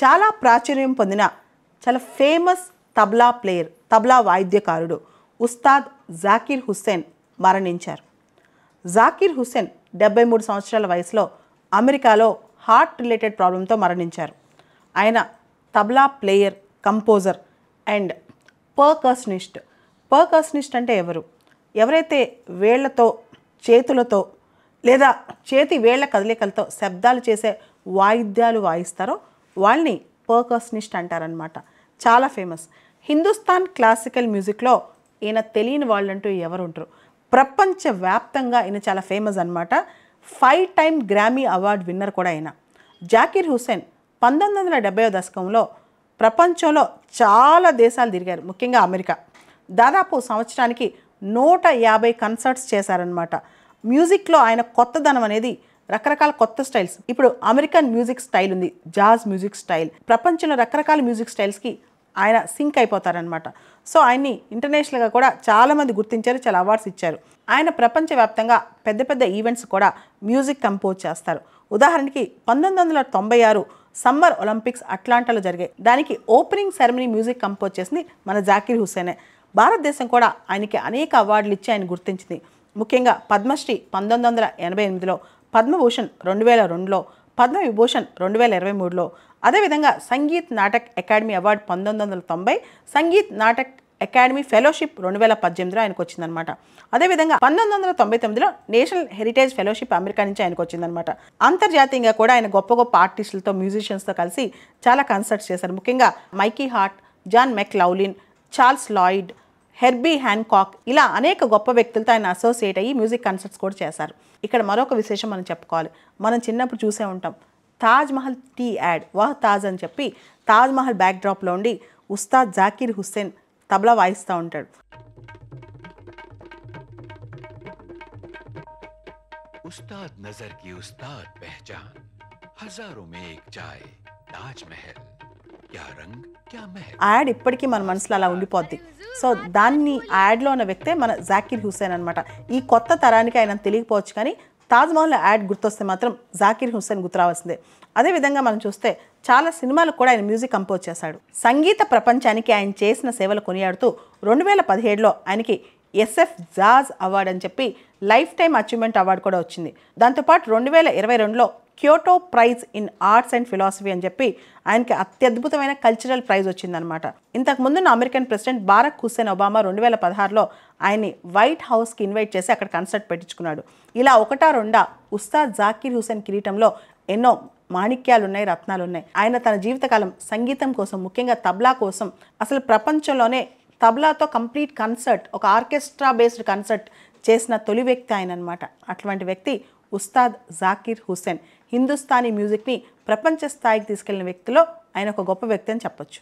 చాలా ప్రాచుర్యం పొందిన చాలా ఫేమస్ తబ్లా ప్లేయర్, తబ్లా వాయిద్యకారుడు ఉస్తాద్ జాకిర్ హుస్సేన్ మరణించారు. జాకిర్ హుస్సేన్ 73 సంవత్సరాల వయసులో అమెరికాలో హార్ట్ రిలేటెడ్ ప్రాబ్లంతో మరణించారు. ఆయన తబ్లా ప్లేయర్, కంపోజర్ అండ్ పర్కషనిస్ట్. పర్కషనిస్ట్ అంటే ఎవరైతే వేళ్లతో, చేతులతో లేదా చేతి వేళ్ల కదలికలతో శబ్దాలు చేసే వాయిద్యాలు వాయిస్తారో వాళ్ళని పర్కషనిస్ట్ అంటారనమాట. చాలా ఫేమస్. హిందుస్థాన్ క్లాసికల్ మ్యూజిక్లో ఈయన తెలియని వాళ్ళంటూ ఎవరు ఉంటారు. ప్రపంచవ్యాప్తంగా ఈయన చాలా ఫేమస్ అనమాట. 5 టైమ్ గ్రామీ అవార్డ్ విన్నర్ కూడా అయిన జాకిర్ హుస్సేన్ 1970వ దశకంలో ప్రపంచంలో చాలా దేశాలు తిరిగారు, ముఖ్యంగా అమెరికా. దాదాపు సంవత్సరానికి 150 కన్సర్ట్స్ చేశారనమాట. మ్యూజిక్లో ఆయన కొత్తదనం అనేది రకరకాల కొత్త స్టైల్స్. ఇప్పుడు అమెరికన్ మ్యూజిక్ స్టైల్ ఉంది, జాజ్ మ్యూజిక్ స్టైల్. ప్రపంచంలో రకరకాల మ్యూజిక్ స్టైల్స్కి ఆయన సింక్ అయిపోతారనమాట. సో ఆయన్ని ఇంటర్నేషనల్గా కూడా చాలామంది గుర్తించారు, చాలా అవార్డ్స్ ఇచ్చారు. ఆయన ప్రపంచవ్యాప్తంగా పెద్ద పెద్ద ఈవెంట్స్ కూడా మ్యూజిక్ కంపోజ్ చేస్తారు. ఉదాహరణకి 1996 సమ్మర్ ఒలింపిక్స్ అట్లాంటాలో జరిగాయి. దానికి ఓపెనింగ్ సెరమనీ మ్యూజిక్ కంపోజ్ చేసింది మన జాకిర్ హుస్సేనే. భారతదేశం కూడా ఆయనకి అనేక అవార్డులు ఇచ్చి ఆయన గుర్తించింది. ముఖ్యంగా పద్మశ్రీ 1988లో, పద్మభూషణ్ 2002లో, పద్మవిభూషణ్ 2023లో, అదేవిధంగా Sangeet Natak academy award 1990, Sangeet Natak academy fellowship 2018లో ఆయనకు వచ్చిందనమాట. అదేవిధంగా 1999లో నేషనల్ హెరిటేజ్ ఫెలోషిప్ అమెరికా నుంచి ఆయనకు వచ్చిందనమాట. అంతర్జాతీయంగా కూడా ఆయన గొప్ప గొప్ప ఆర్టిస్టులతో, మ్యూజిషియన్స్తో కలిసి చాలా కన్సర్ట్స్ చేశారు. ముఖ్యంగా Mickey Hart, John McLaughlin, Charles Lloyd, Herbie Hancock, ఇలా అనేక గొప్ప వ్యక్తులతో ఆయన అసోసియేట్ అయ్యి మ్యూజిక్ కన్సర్ట్స్ కూడా చేశారు. ఇక్కడ మరొక విశేషం మనం చెప్పుకోవాలి. మనం చిన్నప్పుడు చూసే ఉంటాం తాజ్ మహల్ టీ యాడ్, వాహ్ తాజ్ అని చెప్పి తాజ్ మహల్ బ్యాక్డ్రాప్లో ఉండి ఉస్తాద్ జాకిర్ హుస్సేన్ తబలా వాయిస్తూ ఉంటాడు. उस्ताद नजर की उस्ताद पहचान, हजारों में एक चाय, ताज महल, क्या रंग क्या महल. ఆ యాడ్ ఇప్పటికీ మన మనసులో అలా ఉండిపోద్ది. సో దాన్ని ఆ యాడ్లో ఉన్న వ్యక్తే మన జాకిర్ హుస్సేన్ అనమాట. ఈ కొత్త తరానికి ఆయన తెలియకపోవచ్చు, కానీ తాజ్మహల్ యాడ్ గుర్తొస్తే మాత్రం జాకిర్ హుస్సేన్ గుర్తురావాల్సిందే. అదేవిధంగా మనం చూస్తే చాలా సినిమాలకు కూడా ఆయన మ్యూజిక్ కంపోజ్ చేశాడు. సంగీత ప్రపంచానికి ఆయన చేసిన సేవలు కొనియాడుతూ 2017లో ఆయనకి SF జాజ్ అవార్డు అని చెప్పి లైఫ్ టైమ్ అచీవ్మెంట్ అవార్డు కూడా వచ్చింది. దాంతోపాటు 2022లో Kyoto prize in arts and philosophy అని చెప్పి ఆయనకి అత్యద్భుతమైన కల్చరల్ ప్రైజ్ వచ్చిందనమాట. ఇంతకు ముందున్న American president Barack Hussein Obama 2016లో ఆయన్ని వైట్ హౌస్కి ఇన్వైట్ చేసి అక్కడ కన్సర్ట్ పెట్టించుకున్నాడు. ఇలా ఒకటా రెండా ఉస్తాద్ జాకిర్ హుస్సేన్ కిరీటంలో ఎన్నో మాణిక్యాలు ఉన్నాయి, రత్నాలు ఉన్నాయి. ఆయన తన జీవితకాలం సంగీతం కోసం, ముఖ్యంగా తబ్లా కోసం, అసలు ప్రపంచంలోనే తబ్లాతో కంప్లీట్ కన్సర్ట్, ఒక ఆర్కెస్ట్రా బేస్డ్ కన్సర్ట్ చేసిన తొలి వ్యక్తి ఆయన అనమాట. అటువంటి వ్యక్తి ఉస్తాద్ జాకిర్ హుస్సేన్. హిందుస్థానీ మ్యూజిక్ని ప్రపంచ స్థాయికి తీసుకెళ్లిన వ్యక్తిలో ఆయన ఒక గొప్ప వ్యక్తి అని చెప్పొచ్చు.